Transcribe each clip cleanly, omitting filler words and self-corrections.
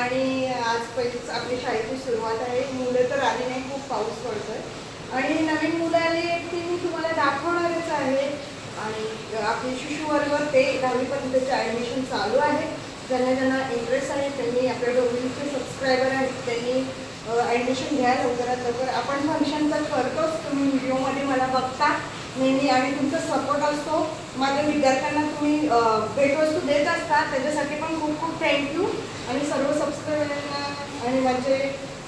आणि आज पहिलीच आपली शाळेची सुरुवात आहे। मुलं तर आली नाही, खूप पाऊस पडतोय आणि नवीन मुलं आली आहेत ती मी तुम्हाला दाखवणारच आहे। आणि आपले शिशु वर्ग ते 10वी पर्यंतचे ॲडमिशन चालू आहे। ज्यांना इंटरेस्ट आहे त्यांनी आपल्या डोंबिवलीचे सबस्क्रायबर आहेत त्यांनी ॲडमिशन घ्या लवकरात लवकर। आपण फंक्शन तर करतोच, तुम्ही व्हिडिओमध्ये मला बघता नेहमी आणि तुमचा सपोर्ट असतो। माझ्या विद्यार्थ्यांना तुम्ही भेटवस्तू देत असता, त्याच्यासाठी पण खूप खूप थँक्यू। आणि सर्व सबस्क्रायबरांना आणि माझे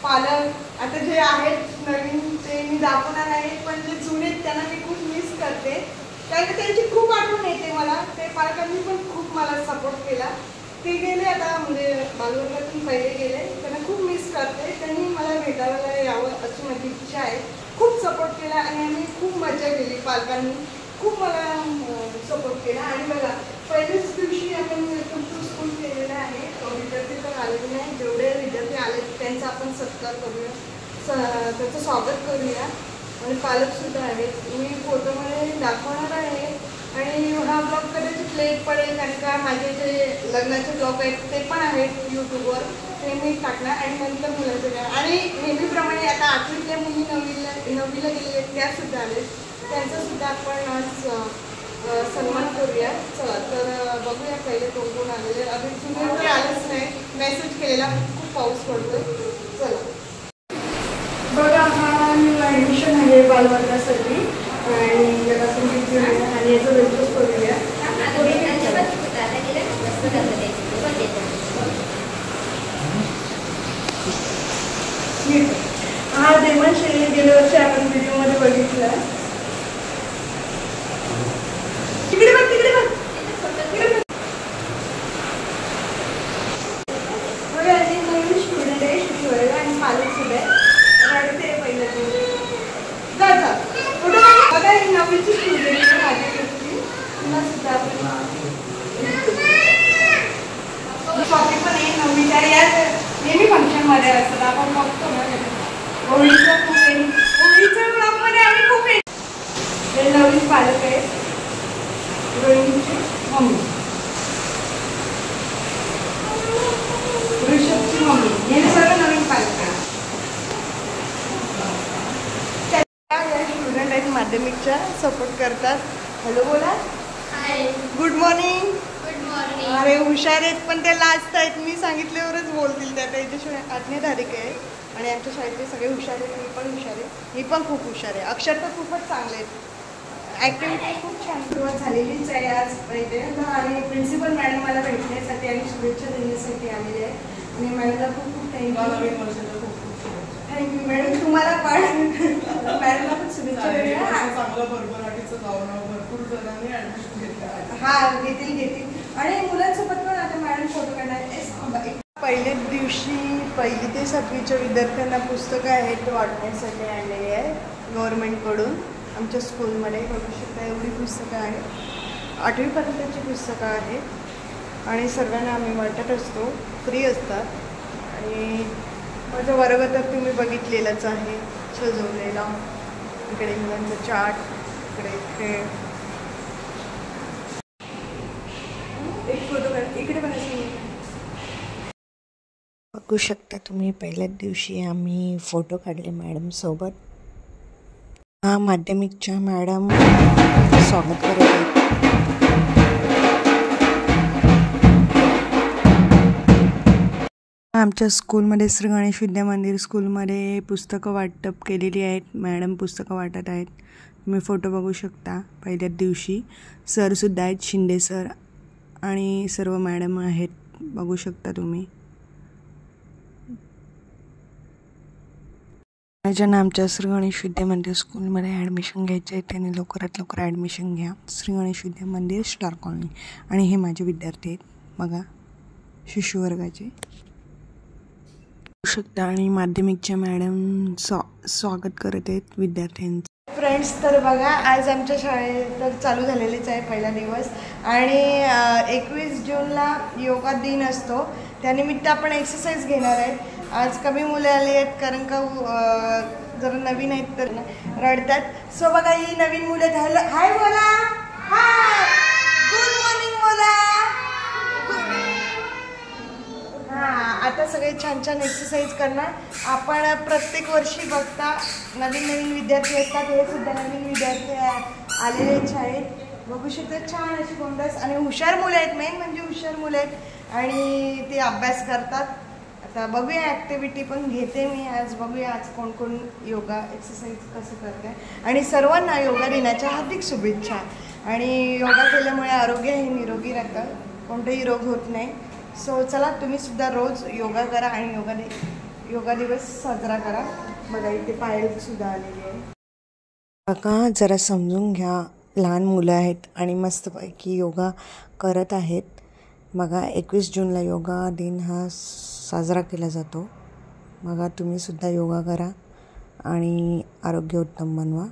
पालक आता जे आहेत नवीन ते मी दाखवणार आहे, पण जे जुने त्यांना मी खूप मिस करते, कारण की त्यांची खूप आठवण येते मला। ते पालकांनी पण खूप मला सपोर्ट केला। ते गेले आता, म्हणजे बालवर्गातून पहिले गेले, त्यांना खूप मिस करते। त्यांनी मला भेटायला यावं अशी माझी इच्छा आहे। खूप सपोर्ट केला आणि आम्ही खूप मजा केली, पालकांनी खूप मला सपोर्ट केला। आणि बघा पहिल्याच दिवशी आपण वेलकम टू स्कूल केलेलं आहे। विद्यार्थी तर आलेले नाही, जेवढे विद्यार्थी आले त्यांचा आपण सत्कार करूया, त्याचं स्वागत करूया आणि पालकसुद्धा आहेत। मी फोटोमध्ये दाखवणार आहे आणि हा ब्लॉग कदाचित लेट पडेल, कारण का माझे जे लग्नाचे ब्लॉग आहेत ते पण आहेत यूट्यूबवर, ते मी टाकणार आणि नंतर मुलाचं घ्या। आणि नेहमीप्रमाणे आता 8वीतल्या मुली 9वीला गेलेल्या आहेत त्यासुद्धा आले, त्यांचासुद्धा आपण आज सन्मान करूया। चला तर बघूया पहिले कोण कोण आलेले। अजून जुने आलेच नाही, मेसेज केलेला, खूप पाऊस पडतो। चला बघा, हा न्यू ॲडमिशन आहे बालवर्गासाठी आणि याला तुम्ही घेऊया आणि याचं वेलकम करूया। हा देवांश गेल्या वर्षी आपण व्हिडिओमध्ये बघितला। तिकडे बघ, तिकडे बघ, बघा हे नवीन स्टुडंट आहे शिशु वर्ग आणि पालक सुद्धा आहे। रडते पहिल्या जा फोटो बघा, ही 9वीची स्टुडंट आहे माझ्याकडची, तुला सुद्धा आपण कॉपी पण आहे 9वीच्या। या नेहमी फंक्शनमध्ये असतात, आपण बघतो ना होळीचं खूप आहे, होळीच्या ब्लॉगमध्ये आम्ही खूप आहे। हे 9वी पालक आहेत, रोहिणीची मम्मी, ऋषभची मम्मी, हे सर्व नवीन पालक आहेत। या स्टुडंट आहेत माध्यमिकच्या, सपोर्ट करतात। हॅलो बोला, गुड मॉर्निंग। अरे हुशार आहेत, पण ते लास्ट आहेत, मी सांगितल्यावरच बोलतील त्या। त्याच्याशिवाय आज्ञा तारीख आहे आणि आमच्या शाळेतले सगळे हुशार आहेत, मी पण हुशार आहे, मी पण खूप हुशार आहे। अक्षर तर खूपच चांगले आहेत, ॲक्टिव्हिटी खूप छान सुरुवात झालेलीच आहे आज पहिले। आणि प्रिन्सिपल मॅडम मला भेटण्यासाठी आणि शुभेच्छा देण्यासाठी आलेले आहे आणि मॅडमला खूप खूप थँक्यू। थँक्यू मॅडम, तुम्हाला पण मॅडमला पण शुभेच्छा देऊया। हा घेतील आणि मुलांसोबत पण आता मॅडम फोटो काढणार। पहिल्याच दिवशी 1ली ते 7वीच्या विद्यार्थ्यांना पुस्तकं आहेत वाटण्यासाठी आणलेली आहे गव्हर्नमेंटकडून। आमच्या स्कूलमध्ये बघू शकता एवढी पुस्तकं आहेत, 8वीपर्यंतची पुस्तकं आहेत आणि सर्वांना आम्ही वाटत असतो, फ्री असतात। आणि माझा वर्ग तर तुम्ही बघितलेलाच आहे सजवलेला, इकडे मुलांचा चार्ट, इकडे खेळ, एक फोटो इकडे बघू शकता तुम्ही। पहिल्याच दिवशी आम्ही फोटो काढले मॅडम सोबत। हा माध्यमिकच्या मॅडम स्वागत करत आहेत। आमच्या स्कूलमध्ये श्री गणेश विद्या मंदिर स्कूलमध्ये पुस्तकं वाटप केलेली आहेत, मॅडम पुस्तकं वाटत आहेत। तुम्ही फोटो बघू शकता। पहिल्याच दिवशी सरसुद्धा आहेत, शिंदे सर आणि सर्व मॅडम आहेत, बघू शकता तुम्ही। ज्यांना आमच्या श्री गणेश विद्या मंदिर स्कूलमध्ये ॲडमिशन घ्यायचे आहे त्यांनी लवकरात लवकर ॲडमिशन घ्या, श्री गणेश विद्या मंदिर, स्टार कॉलनी। आणि हे माझे विद्यार्थी आहेत बघा, शिशु वर्गाचे बघू शकता। आणि माध्यमिकच्या मॅडम स्वागत करत आहेत विद्यार्थ्यांचं। फ्रेंड्स तर बघा, आज आमच्या शाळेत तर चालू झालेलीच आहे पहिला दिवस आणि 21 जूनला योगा दिन असतो, त्यानिमित्त आपण एक्सरसाइज घेणार आहे। आज कमी मुले आली आहेत कारण का जरा नवीन आहेत तर रडतात। सो बघा ही नवीन मुलं झालं, हाय बोला, हाय, गुड मॉर्निंग बोला, हां आता सगळे छान छान एक्सरसाइज करणार. आपण प्रत्येक वर्षी बघता नवीन नवीन विद्यार्थी असतात. हे सुद्धा नवीन विद्यार्थी आलेलेच आहेत. बघू शकता छान अशी गोंडस आणि हुशार मुलं आहेत. मेन म्हणजे हुशार मुलं आहेत आणि ते अभ्यास करतात. आता बघूया ॲक्टिव्हिटी पण घेते मी आज. बघूया आज कोण कोण योगा एक्सरसाइज कसं करते. आणि सर्वांना योगा दिनाच्या हार्दिक शुभेच्छा. आणि योगा केल्यामुळे आरोग्य हे निरोगी राहतं, कोणताही रोग होत नाही. सो चला तुम्ही सुद्धा रोज योगा करा आणि योगा दिवस साजरा करा. बघा इथे पायल सुद्धा आलेली आहे. काका जरा समजून घ्या, लहान मुलं आहेत आणि मस्तपैकी योगा करत आहेत. बघा 21 जूनला योगा दिन हा साजरा केला जातो. बघा तुम्ही सुद्धा योगा करा आणि आरोग्य उत्तम बनवा.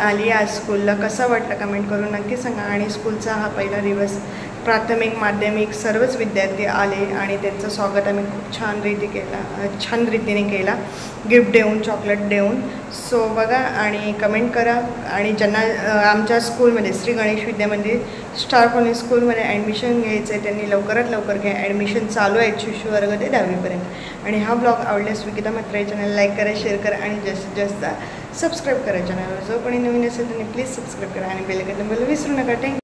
आली आज स्कूलला. कसं वाटलं कमेंट करून नक्की सांगा. आणि स्कूलचा हा पहिला दिवस प्राथमिक माध्यमिक सर्वच विद्यार्थी आले आणि त्यांचं स्वागत आम्ही खूप छान रीतीने केला, गिफ्ट देऊन, चॉकलेट देऊन. सो बघा आणि कमेंट करा. आणि ज्यांना आमच्या स्कूलमध्ये श्री गणेश विद्या मंदिर स्टार कॉलनी स्कूलमध्ये ॲडमिशन घ्यायचं आहे त्यांनी लवकरात लवकर घ्या. ॲडमिशन चालू आहे शिशु वर्ग ते 10वीपर्यंत. आणि हा ब्लॉग आवडल्यास विकिता म्हात्रे चॅनल लाईक करा, शेअर करा आणि जास्तीत जास्त सबस्क्राईब करा. चॅनलवर जो कोणी नवीन असेल त्यांनी प्लीज सबस्क्राईब करा आणि बेल आयकॉन दाबायला विसरू नका. थँक्यू.